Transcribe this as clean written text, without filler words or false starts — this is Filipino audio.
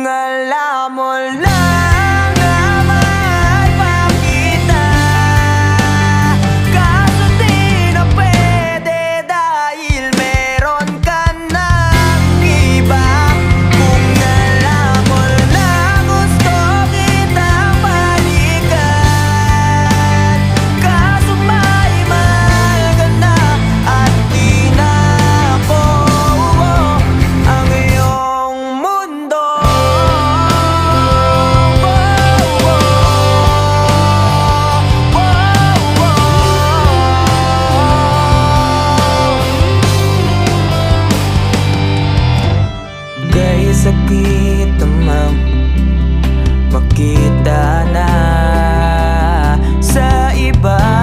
Kung alam mo lang na mahal pa kita, kaso di na pwede dahil meron ka ng iba. Kung alam mo lang gusto kitang balikan, kaso may mahal ka na at di na ako ang iyong mundo. Kay sakit namang makita na sa iba.